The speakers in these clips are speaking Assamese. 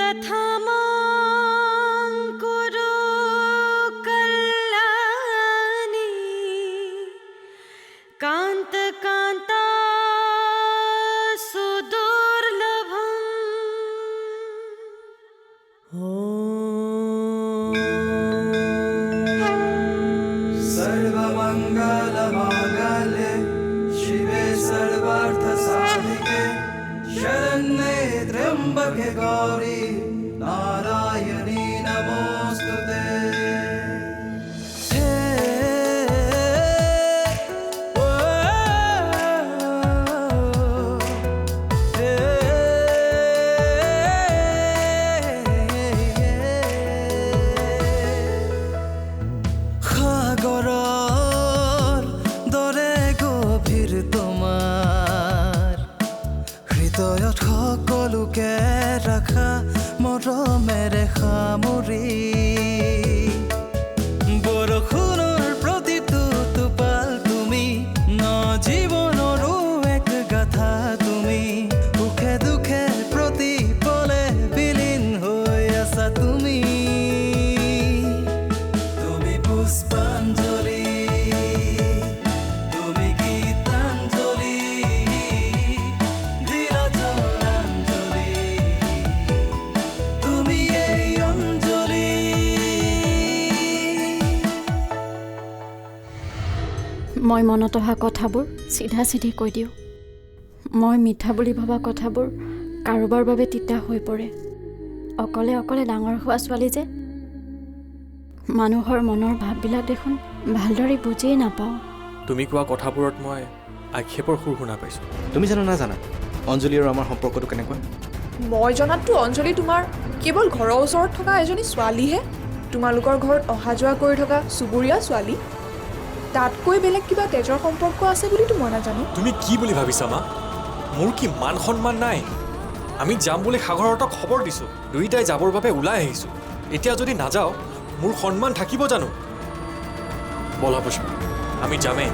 यथामां कुरु कल्याणी कान्त कान्ता सुदुर्लभम् सर्वमङ्गलमाङ्गल्ये शिवे सर्वार्थसाधिके शरण्ये त्र्यम्बके गौरी नारायणी नमोऽस्तुते সকলোকে ৰাখা মৰমেৰে সামৰি বৰষুণৰ প্ৰতিটো টোপাল তুমি ন জীৱনৰো এক গাথা তুমি সুখে দুখে প্ৰতি পলে বিলীন হৈ আছা তুমি তুমি পুষ্পাঞ্জলি মই মনত অহা কথাবোৰ চিধা চিধি কৈ দিওঁ মই মিঠা বুলি ভবা কথাবোৰ কাৰোবাৰ বাবে তিতা হৈ পৰে অকলে অকলে ডাঙৰ হোৱা ছোৱালী যে মানুহৰ মনৰ ভাৱবিলাক দেখোন ভালদৰে বুজিয়ে নাপাওঁ তুমি কোৱা কথাবোৰত মই আক্ষেপৰ সুৰ শুনা পাইছোঁ তুমি জানা নাজানা অঞ্জলি আৰু আমাৰ সম্পৰ্কটো কেনেকুৱা মই জনাততো অঞ্জলি তোমাৰ কেৱল ঘৰৰ ওচৰত থকা এজনী ছোৱালীহে তোমালোকৰ ঘৰত অহা যোৱা কৰি থকা চুবুৰীয়া ছোৱালী তাতকৈ বেলেগ কিবা তেজৰ সম্পৰ্ক আছে বুলিতো মই নাজানো তুমি কি বুলি ভাবিছা মা মোৰ কি মান সন্মান নাই আমি যাম বুলি সাগৰহঁতক খবৰ দিছোঁ দুয়োটাই যাবৰ বাবে ওলাই আহিছোঁ এতিয়া যদি নাযাওঁ মোৰ সন্মান থাকিব জানো বলা পুষ্পা আমি যামেই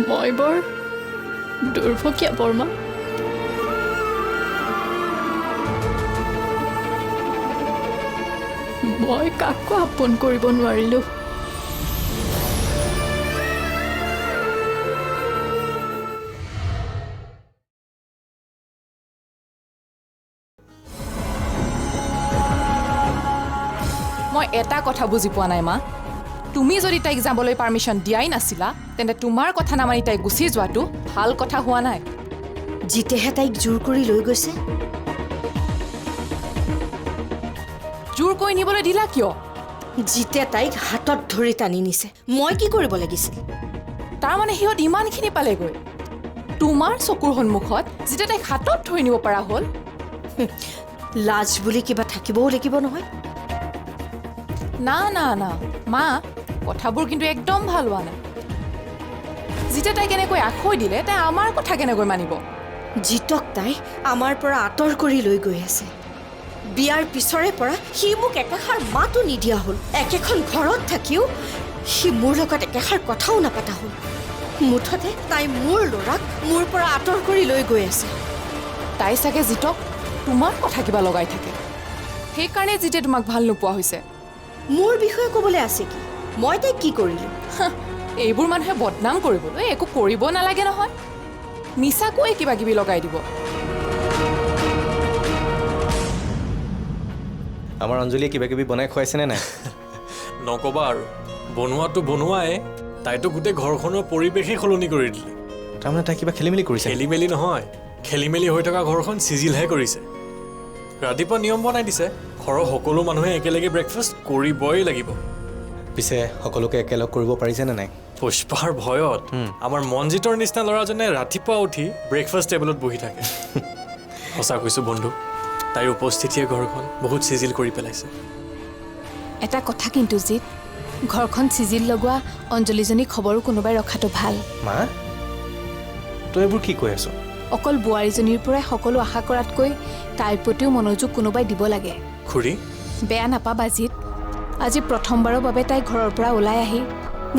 মই বৰ দুৰ্ভগীয়া বৰ্মা মই কাকো আপোন কৰিব নোৱাৰিলোঁ মই এটা কথা বুজি পোৱা নাই মা তুমি যদি তাইক যাবলৈ পাৰ্মিশ্যন দিয়াই নাছিলা তেন্তে তোমাৰ কথা নামানি তাই গুচি যোৱাটো ভাল কথা হোৱা নাই জিতেহে তাইক জোৰ কৰি লৈ গৈছে জোৰ কৰি নিবলৈ দিলা কিয় জিতে তাইক হাতত ধৰি টানি নিছে মই কি কৰিব লাগিছিল তাৰমানে সিহঁত ইমানখিনি পালেগৈ তোমাৰ চকুৰ সন্মুখত যেতিয়া তাইক হাতত ধৰি নিব পৰা হ'ল লাজ বুলি কিবা থাকিবও লাগিব নহয় না না না মা কথাবোৰ কিন্তু একদম ভাল হোৱা নাই যেতিয়া তাই কেনেকৈ আখৈ দিলে তাই আমাৰ কথা কেনেকৈ মানিব জিতক তাই আমাৰ পৰা আঁতৰ কৰি লৈ গৈ আছে বিয়াৰ পিছৰে পৰা সি মোক একেষাৰ মাতো নিদিয়া হ'ল একেখন ঘৰত থাকিও সি মোৰ লগত একেষাৰ কথাও নাপাতা হ'ল মুঠতে তাই মোৰ ল'ৰাক মোৰ পৰা আঁতৰ কৰি লৈ গৈ আছে তাই চাগে জিতক তোমাৰ কথা কিবা লগাই থাকে সেইকাৰণে জিতে তোমাক ভাল নোপোৱা হৈছে মোৰ বিষয়ে ক'বলৈ আছে কি মই তাইক কি কৰিলোঁ এইবোৰ মানুহে বদনাম কৰিবলৈ একো কৰিব নালাগে নহয় মিছাকৈ কিবা কিবি লগাই দিব আমাৰ অঞ্জলিয়ে কিবা কিবি বনাই খুৱাইছেনে নাই নকবা আৰু বনোৱাটো বনোৱাই তাইতো গোটেই ঘৰখনৰ পৰিৱেশেই সলনি কৰি দিলে তাৰমানে তাই কিবা খেলি মেলি কৰিছে খেলি মেলি নহয় খেলি মেলি হৈ থকা ঘৰখন চিজিলহে কৰিছে ৰাতিপুৱা নিয়ম বনাই দিছে ঘৰৰ সকলো মানুহে একেলগে ব্ৰেকফাষ্ট কৰিবই লাগিব পিছে সকলোকে একেলগ কৰিব পাৰিছেনে নাই পুষ্পাৰ ভয়ত আমাৰ মনজিতৰ নিচিনা ল'ৰাজনে ৰাতিপুৱা উঠি ব্ৰেকফাষ্ট টেবুলত বহি থাকে সঁচা কৈছোঁ বন্ধু তাইৰ উপস্থিতিয়ে ঘৰখন বহুত চিজিল কৰি পেলাইছে এটা কথা কিন্তু জিত ঘৰখন চিজিল লগোৱা অঞ্জলিজনী খবৰো কোনোবাই ৰখাটো ভাল মা তই এইবোৰ কি কৈ আছ অকল বোৱাৰীজনীৰ পৰাই সকলো আশা কৰাতকৈ তাইৰ প্ৰতিও মনোযোগ কোনোবাই দিব লাগে খুৰী বেয়া নাপাবা জিত আজি প্ৰথমবাৰৰ বাবে তাই ঘৰৰ পৰা ওলাই আহি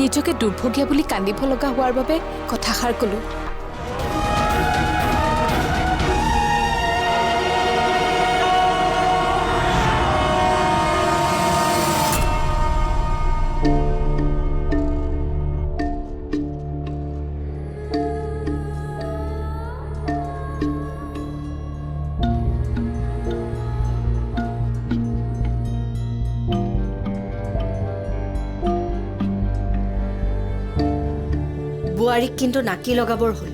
নিজকে দুৰ্ভগীয়া বুলি কান্দিব লগা হোৱাৰ বাবে কথাষাৰ ক'লোঁ। বোৱাৰীক কিন্তু নাকি লগাবৰ হ'ল।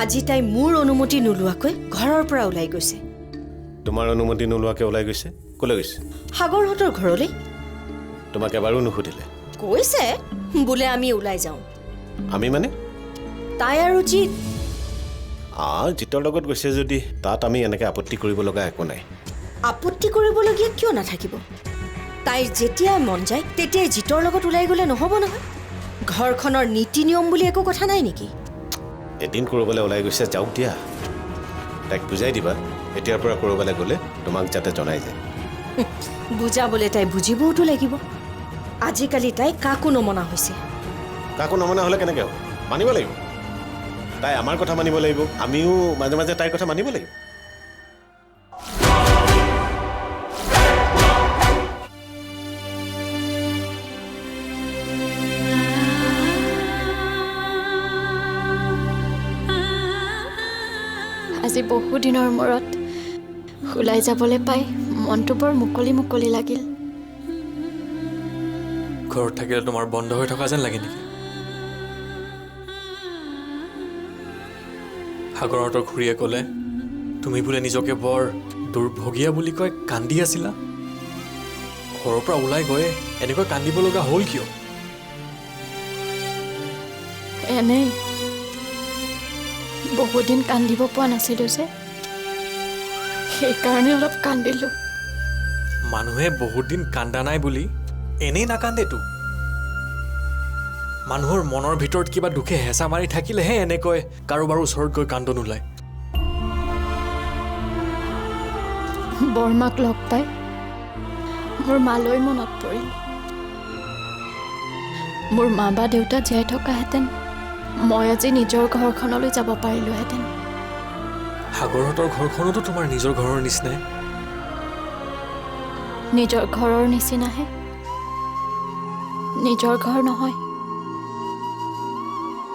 আজি তাই মোৰ অনুমতি নোলোৱাকৈ ঘৰৰ পৰা ওলাই গৈছে। তোমাৰ অনুমতি নোলোৱাকৈ ওলাই গৈছে? ক'লৈ গৈছে? সাগৰহঁতৰ ঘৰলৈ। তোমাক এবাৰো নুসুধিলে? কৈছে বোলে আমি ওলাই যাওঁ। আমি মানে? তাই আৰু জিত। জিতৰ লগত গৈছে যদি তাত আমি এনেকৈ আপত্তি কৰিব লগা একো নাই। আপত্তি কৰিবলগীয়া কিয় নাথাকিব? তাইৰ যেতিয়াই মন যায় তেতিয়াই জিতৰ লগত ওলাই গ'লে নহ'ব নহয়। ঘৰখনৰ নীতি নিয়ম বুলি একো কথা নাই নেকি? এদিন ক'ৰবালৈ ওলাই গৈছে, যাওক দিয়া। তাইক বুজাই দিবা এতিয়াৰ পৰা ক'ৰবালৈ গ'লে তোমাক যাতে জনাই যায়। বুজাবলৈ তাই বুজিবওতো লাগিব। আজিকালি তাই কাকো নমনা হৈছে। কাকো নমনা হ'লে কেনেকৈ হ'ব? মানিব লাগিব। তাই আমাৰ কথা মানিব লাগিব, আমিও মাজে মাজে তাইৰ কথা মানিব লাগিব। আজি বহু দিনৰ মূৰত ওলাই যাবলৈ পাই মনটো বৰ মুকলি মুকলি লাগিল। ঘৰত থাকিলে তোমাৰ বন্ধ হৈ থকা যেন লাগে নেকি? সাগৰহঁতৰ খুৰীয়ে ক'লে তুমি বোলে নিজকে বৰ দুৰ্ভগীয়া বুলি কৈ কান্দি আছিলা। ঘৰৰ পৰা ওলাই গৈয়ে এনেকৈ কান্দিব লগা হ'ল কিয়? এনেই বহুদিন কান্দিব পোৱা নাছিলোঁ যে, সেইকাৰণে অলপ কান্দিলোঁ। মানুহে বহুত দিন কান্দা নাই বুলি এনেই নাকান্দেতো। মানুহৰ মনৰ ভিতৰত কিবা দুখে হেঁচা মাৰি থাকিলেহে এনেকৈ কাৰোবাৰ ওচৰত গৈ কান্দন ওলায়। বৰমাক লগ পাই মোৰ মালৈ মনত পৰিল। মোৰ মা বা দেউতা জীয়াই থকাহেঁতেন মই আজি নিজৰ ঘৰখনলৈ যাব পাৰিলোহেঁতেন। সাগৰহঁতৰ ঘৰখনতো তোমাৰ নিজৰ ঘৰৰ নিচিনাই। নিজৰ ঘৰৰ নিচিনাহে, নিজৰ ঘৰ নহয়।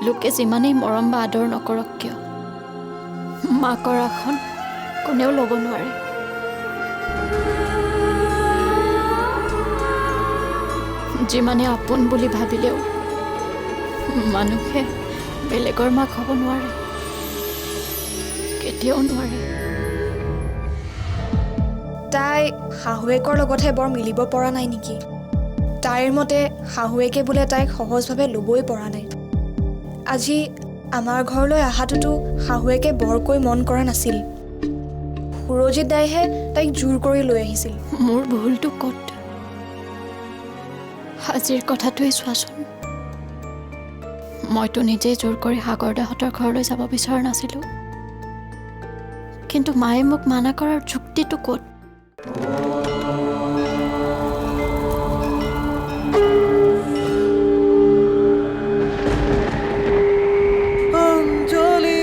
লোকে যিমানেই মৰম বা আদৰ নকৰক কিয় মাকৰ আসন কোনেও ল'ব নোৱাৰে। যিমানে আপোন বুলি ভাবিলেও মানুহে বেলেগৰ মাক হ'ব নোৱাৰে, কেতিয়াও নোৱাৰে। তাই শাহুৱেকৰ লগতহে বৰ মিলিব পৰা নাই নেকি? তাইৰ মতে শাহুৱেকে বোলে তাইক সহজভাৱে ল'বই পৰা নাই। আজি আমাৰ ঘৰলৈ অহাটোতো শাহুৱেকে বৰকৈ মন কৰা নাছিল। সুৰজিৎ দাইহে তাইক জোৰ কৰি লৈ আহিছিল। মোৰ ভুলটো ক'ত? আজিৰ কথাটোৱেই চোৱাচোন। মইতো নিজেই জোৰ কৰি সাগৰদাহঁতৰ ঘৰলৈ যাব বিচৰা নাছিলোঁ, কিন্তু মায়ে মোক মানা কৰাৰ যুক্তিটো ক'ত? অঞ্জলি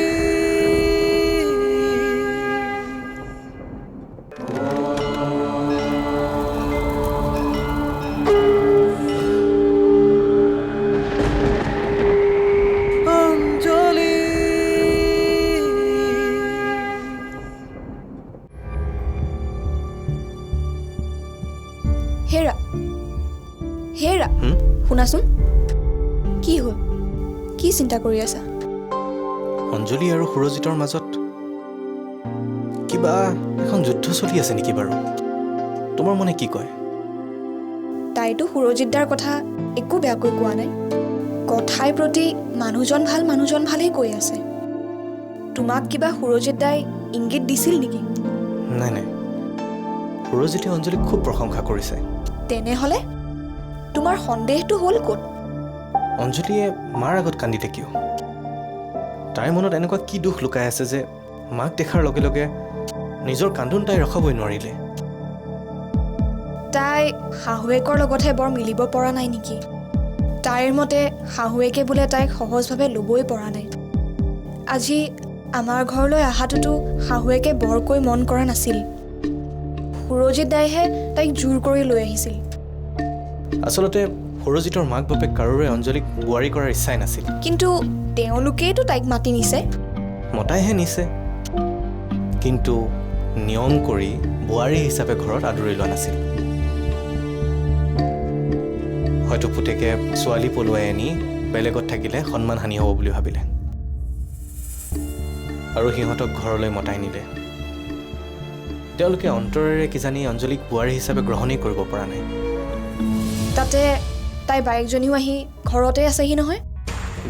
অঞ্জলি হেৰা হেৰা, শুনাচোন, কি হ'ল? কি চিন্তা কৰি আছা? অঞ্জলি আৰু সুৰজিতৰ মাজত কিবা এখন যুদ্ধ চলি আছে নেকি বাৰু? তোমাৰ মনে কি কয়? তাইতো সুৰজিৎ দাৰ কথা একো বেয়াকৈ কোৱা নাই। কথাই প্ৰতি মানুহজন ভালেই কৈ আছে। তোমাক কিবা সুৰজিৎ দাই ইংগিত দিছিল নেকি? নাই নাই, সুৰজিতে অঞ্জলিক খুব প্ৰশংসা কৰিছে। তেনেহ'লে তোমাৰ সন্দেহটো হ'ল ক'ত? অঞ্জলিয়ে মাৰ আগত কান্দিলে কিয়? তাইৰ মনত এনেকুৱা কি দুখ লুকাই আছে যে মাক দেখাৰ লগে লগে নিজৰ কান্দোন তাই ৰখাবই নোৱাৰিলে? তাই শাহুৱেকৰ লগতহে বৰ মিলিব পৰা নাই নেকি? তাইৰ মতে শাহুৱেকে বোলে তাইক সহজভাৱে ল'বই পৰা নাই। আজি আমাৰ ঘৰলৈ অহাটোতো শাহুৱেকে বৰকৈ মন কৰা নাছিল। সুৰজিৎ দাইহে তাইক জোৰ কৰি লৈ আহিছিল। আচলতে সুৰজিতৰ মাক বাপেক কাৰোৰে অঞ্জলিক বোৱাৰী কৰাৰ ইচ্ছাই নাছিল। কিন্তু তেওঁলোকেইতো তাইক মাতি নিছে। মতাইহে নিছে, কিন্তু নিয়ম কৰি বোৱাৰী হিচাপে ঘৰত আদৰি লোৱা নাছিল। হয়তো পুতেকে ছোৱালী পলুৱাই আনি বেলেগত থাকিলে সন্মানহানি হ'ব বুলি ভাবিলে আৰু সিহঁতক ঘৰলৈ মতাই নিলে। তেওঁলোকে অন্তৰেৰে কিজানি অঞ্জলিক বোৱাৰী হিচাপে গ্ৰহণেই কৰিব পৰা নাই। তাতে তাই বায়েকজনীও আহি ঘৰতে আছেহি নহয়।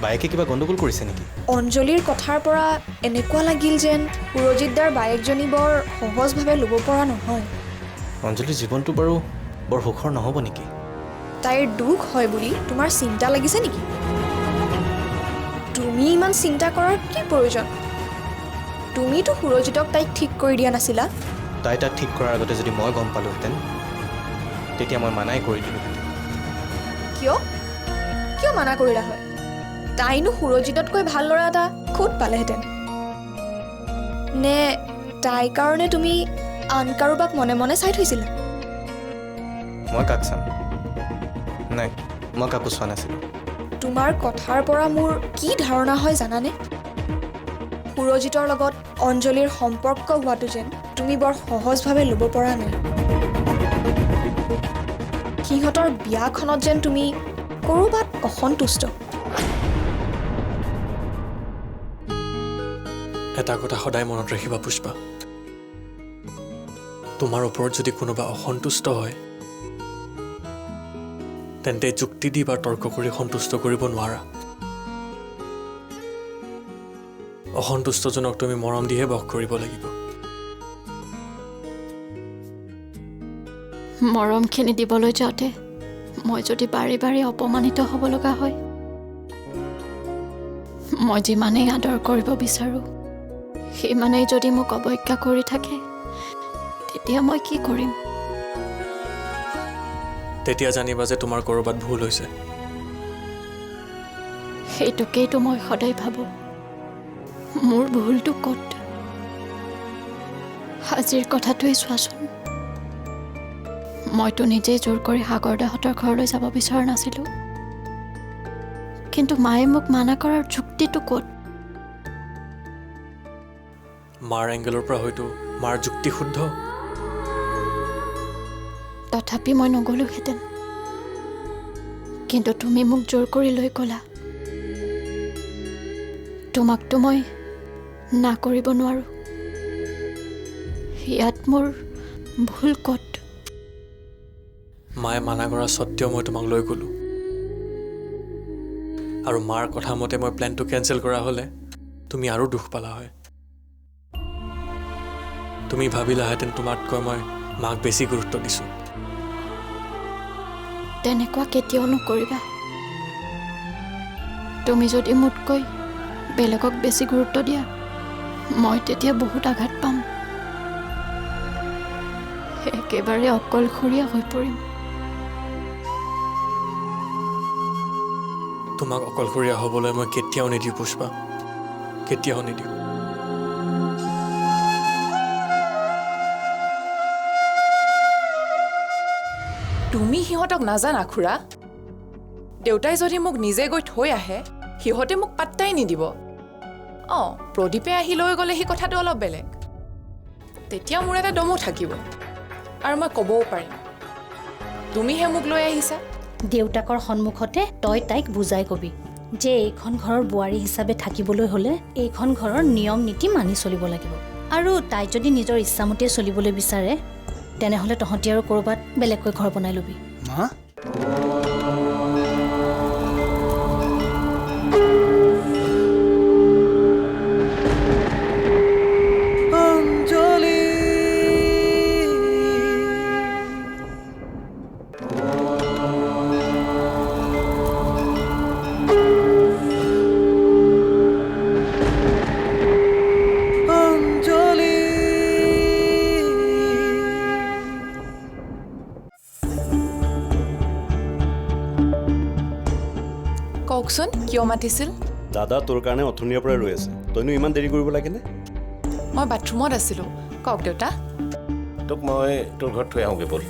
বায়েকে কিবা গণ্ডগোল কৰিছে নেকি? অঞ্জলিৰ কথাৰ পৰা এনেকুৱা লাগিল যেন সুৰজিৎ দাৰ বায়েকজনী বৰ সহজভাৱে ল'ব পৰা নহয়। অঞ্জলিৰ জীৱনটো বাৰু বৰ সুখৰ নহ'ব নেকি? তাইৰ দুখ হয় বুলি তোমাৰ চিন্তা লাগিছে নেকি? তুমি ইমান চিন্তা কৰাৰ কি প্ৰয়োজন? তুমিতো সুৰজিতক তাইক ঠিক কৰি দিয়া নাছিলা। তাই তাক ঠিক কৰাৰ আগতে যদি মই গম পালোহেঁতেন তেতিয়া মই মানাই কৰি দিলোহেঁতেন। কিয় কিয় মানা কৰিলা হয়? তাইনো সুৰজিততকৈ ভাল ল'ৰা এটা ক'ত পালেহেঁতেন? নে তাইৰ কাৰণে তুমি আন কাৰোবাক মনে মনে চাই থৈছিলা? মই কাক চাম? নাই, মই কাকো চোৱা নাছিলোঁ। তোমাৰ কথাৰ পৰা মোৰ কি ধাৰণা হয় জানানে? সুৰজিতৰ লগত অঞ্জলিৰ সম্পৰ্ক হোৱাটো যেন তুমি বৰ সহজভাৱে ল'ব পৰা নাই। সিহঁতৰ বিয়াখনত যেন তুমি ক'ৰবাত অসন্তুষ্ট। এটা কথা সদায় মনত ৰাখিবা পুষ্পা, তোমাৰ ওপৰত যদি কোনোবা অসন্তুষ্ট হয় তেন্তে যুক্তি দি বা তৰ্ক কৰি সন্তুষ্ট কৰিব নোৱাৰা। অসন্তুষ্টজনক তুমি মৰম দিহে বস কৰিব লাগিব। মৰমখিনি দিবলৈ যাওঁতে মই যদি বাৰে বাৰে অপমানিত হ'ব লগা হয়, মই যিমানেই আদৰ কৰিব বিচাৰোঁ সিমানেই যদি মোক অৱজ্ঞা কৰি থাকে, তেতিয়া মই কি কৰিম? তেতিয়া জানিবা যে তোমাৰ ক'ৰবাত ভুল হৈছে। সেইটোকেইতো মই সদায় ভাবোঁ, মোৰ ভুলটো ক'ত? আজিৰ কথাটোৱেই চোৱাচোন, মইতো নিজেই জোৰ কৰি সাগৰদাহঁতৰ ঘৰলৈ যাব বিচৰা নাছিলোঁ, কিন্তু মায়ে মোক মানা কৰাৰ যুক্তিটো ক'ত? মাৰ এংগেলৰ পৰা হয়তো মাৰ যুক্তি শুদ্ধ, তথাপি মই নগ'লোহেঁতেন। কিন্তু তুমি মোক জোৰ কৰি লৈ গ'লা। তোমাকতো মই না কৰিব নোৱাৰোঁ। ইয়াত মোৰ ভুল ক'ত? মায়ে মানা কৰা স্বত্তেও মই তোমাক লৈ গ'লোঁ, আৰু মাৰ কথা মতে মই প্লেনটো কেঞ্চেল কৰা হ'লে তুমি আৰু দুখ পালা হয়। তুমি ভাবিলাহেঁতেন তোমাতকৈ মই মাক বেছি গুৰুত্ব দিছোঁ। তেনেকুৱা কেতিয়াও নকৰিবা। তুমি যদি মোতকৈ বেলেগক বেছি গুৰুত্ব দিয়া, মই তেতিয়া বহুত আঘাত পাম। একেবাৰে অকলশৰীয়া হৈ পৰিম। তোমাক অকলশৰীয়া হ'বলৈ মই কেতিয়াও নিদিওঁ পুষ্পা, কেতিয়াও নিদিওঁ। তুমি সিহঁতক নাজানা খুৰা? দেউতাই যদি মোক নিজে গৈ থৈ আহে সিহঁতে মোক পাত্তাই নিদিব। প্ৰদীপে আহি লৈ গ'লে সেই কথাটো অলপ বেলেগ, তেতিয়া মোৰ এটা দমো থাকিব আৰু মই ক'বও পাৰিম তুমিহে মোক লৈ আহিছা। দেউতাকৰ সন্মুখতে তই তাইক বুজাই কবি যে এইখন ঘৰৰ বোৱাৰী হিচাপে থাকিবলৈ হ'লে এইখন ঘৰৰ নিয়ম নীতি মানি চলিব লাগিব, আৰু তাই যদি নিজৰ ইচ্ছামতে চলিবলৈ বিচাৰে তেনেহ'লে তহঁতি আৰু ক'ৰবাত বেলেগকৈ ঘৰ বনাই ল'বি। মা অঞ্জলি অঞ্জলি কওকচোন কিয় মাতিছিল? দাদা তোৰ কাৰণে অথনিয়াৰ পৰা ৰৈ আছে, তইনো ইমান দেৰি কৰিব লাগেনে? মই বাথৰুমত আছিলোঁ। কওক দেউতা। তোক মই তোৰ ঘৰত থৈ আহোঁগৈ ব'ল।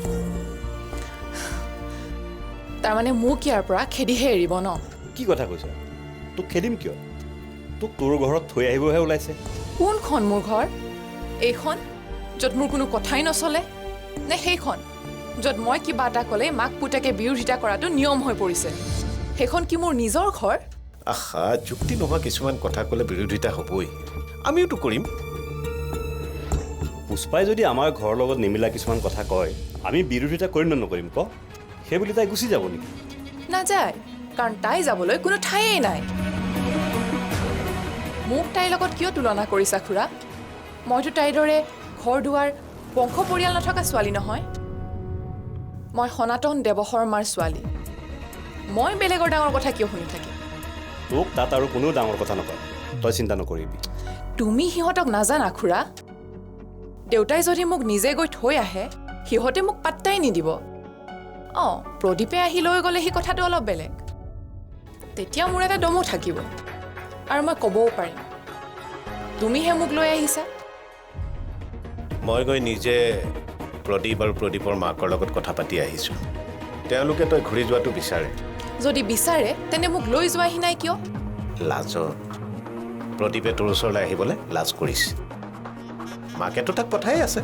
তাৰমানে মোক ইয়াৰ পৰা খেদিহে এৰিব ন? কি কথা কৈছা? তোক খেদিম কিয়? তোক তোৰ ঘৰত থৈ আহিবহে ওলাইছে। কোনখন মোৰ ঘৰ? এইখন য'ত মোৰ কোনো কথাই নচলে, নে সেইখন য'ত মই কিবা এটা ক'লে মাক পুতেকে বিৰোধিতা কৰাটো নিয়ম হৈ পৰিছে? সেইখন কি মোৰ নিজৰ ঘৰ? আহা, যুক্তি নোহোৱা কিছুমান কথা ক'লে বিৰোধিতা হ'বই, আমিওতো কৰিম। পুষ্পাই যদি আমাৰ ঘৰৰ লগত নিমিলা কিছুমান কথা কয়, আমি বিৰোধিতা কৰিম নে নকৰিম ক? সেইবুলি তাই গুচি যাব নেকি? নাযায়, কাৰণ তাই যাবলৈ কোনো ঠায়েই নাই। মোক তাইৰ লগত কিয় তুলনা কৰিছা খুৰা? মইতো তাইৰ দৰে ঘৰ দুৱাৰ বংশ পৰিয়াল নথকা ছোৱালী নহয়। মই সনাতন দেৱশৰ্মাৰ ছোৱালী। মই বেলেগৰ ডাঙৰ কথা কিয় শুনি থাকিম? তোক তাত আৰু কোনেও ডাঙৰ কথা নকয়, তই চিন্তা নকৰিবি। তুমি সিহঁতক নাজানা খুৰা। দেউতাই যদি মোক নিজে গৈ থৈ আহে, সিহঁতে মোক পাত্তাই নিদিব। অঁ, প্ৰদীপে আহি লৈ গ'লে সেই কথাটো অলপ বেলেগ। তেতিয়া মোৰ এটা দমো থাকিব আৰু মই ক'বও পাৰিম, তুমিহে মোক লৈ আহিছা। মই গৈ নিজে প্ৰদীপ আৰু প্ৰদীপৰ মাকৰ লগত কথা পাতি আহিছোঁ। তেওঁলোকে তই ঘূৰি যোৱাটো বিচাৰে। যদি বিচাৰে তেনে মোক লৈ যোৱাহি নাই কিয়? লাজত। প্ৰদীপে তোৰ ওচৰলৈ আহিবলৈ লাজ কৰিছে। মাকেতো তাক পঠাই আছে।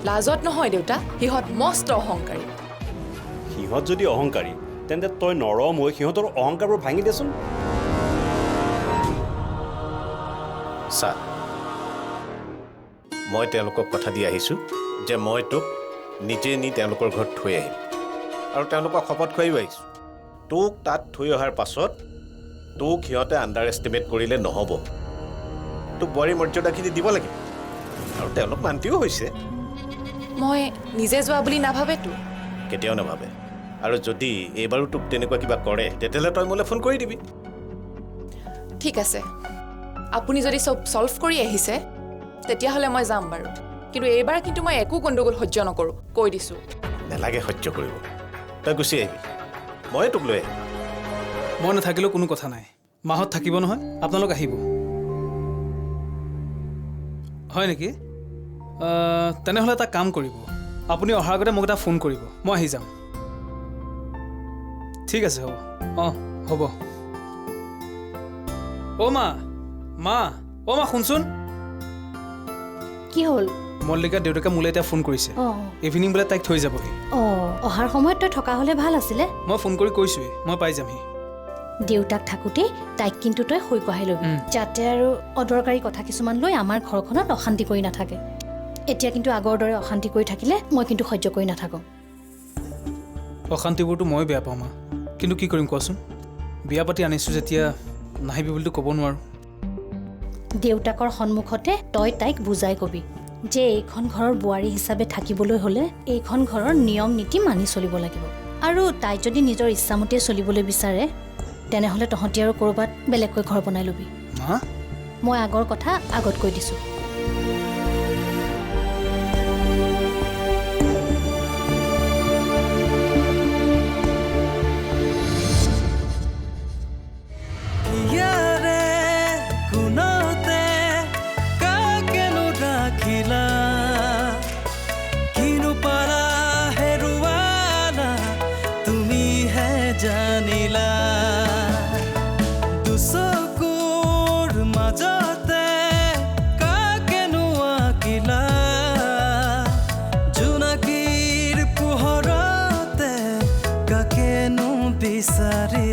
লাজত নহয় দেউতা, সিহঁত মস্ত অহংকাৰী। সিহঁত যদি অহংকাৰী, তেন্তে তই নৰম হৈ সিহঁতৰ অহংকাৰবোৰ ভাঙি দেচোন। চা, মই তেওঁলোকক কথা দি আহিছোঁ যে মই তোক নিজে নি তেওঁলোকৰ ঘৰত থৈ আহিম, আৰু তেওঁলোকক শপত খুৱাইও আহিছোঁ। তোক তাত থৈ অহাৰ পাছত তোক সিহঁতে আণ্ডাৰ এষ্টিমেট কৰিলে নহ'ব। তোক বোৱাৰী মৰ্যাদাখিনি দিব লাগিব, আৰু তেওঁলোক মান্তিও হৈছে। মই নিজে যোৱা বুলি নাভাবেতো। কেতিয়াও নাভাবে। আৰু যদি এইবাৰো তোক তেনেকুৱা কিবা কৰে, তেতিয়াহ'লে তই মোলৈ ফোন কৰি দিবি। ঠিক আছে, আপুনি যদি চব ছল্ভ কৰি আহিছে তেতিয়াহ'লে মই যাম বাৰু। কিন্তু এইবাৰ কিন্তু মই একো গণ্ডগোল সহ্য নকৰোঁ, কৈ দিছোঁ। নেলাগে সহ্য কৰিব, তই গুচি আহিবি, মই তোক লৈ আহিম। মই নাথাকিলেও কোনো কথা নাই, মাহঁত থাকিব নহয়, আপোনালোক আহিব। হয় নেকি? তেনেহ'লে এটা কাম কৰিব, আপুনি অহাৰ আগতে মোক এটা ফোন কৰিব, মই আহি যাম। ঠিক আছে, হ'ব। অঁ, হ'ব। অ' মা, অ' মা শুনচোন। কি হ'ল? মল্লিকা দেউতাকে মোলৈ এতিয়া ফোন কৰিছে। ইভিনিং বোলে তাইক থৈ যাবহি। অহাৰ সময়ত তই থকা হ'লে ভাল আছিলে। মই ফোন কৰি কৈছোৱেই, মই পাই যামহি। দেউতাক থাকোঁতেই তাইক কিন্তু তই হৈ পঢ়াই ল'বি, যাতে আৰু অদৰকাৰী কথা কিছুমান লৈ আমাৰ ঘৰখনত অশান্তি কৰি নাথাকে। এতিয়া কিন্তু আগৰ দৰে অশান্তি কৰি থাকিলে মই কিন্তু সহ্য কৰি নাথাকোঁ। অশান্তিবোৰতো মই বেয়া পাওঁ মা, কিন্তু কি কৰিম কোৱাচোন? বিয়া পাতি আনিছোঁ যেতিয়া নাহিবি বুলিতো ক'ব নোৱাৰোঁ। দেউতাকৰ সন্মুখতে তই তাইক বুজাই কবি যে এইখন ঘৰৰ বোৱাৰী হিচাপে থাকিবলৈ হ'লে এইখন ঘৰৰ নিয়ম নীতি মানি চলিব লাগিব, আৰু তাই যদি নিজৰ ইচ্ছামতে চলিবলৈ বিচাৰে তেনেহ'লে তহঁতি আৰু ক'ৰবাত বেলেগকৈ ঘৰ বনাই ল'বি। মই আগৰ কথা আগত কৈ দিছোঁ। জানিলা দুচকুৰ মাজতে কাকেনো আঁকিলা, জোনাকীৰ পোহৰতে কাকেনো বিচাৰি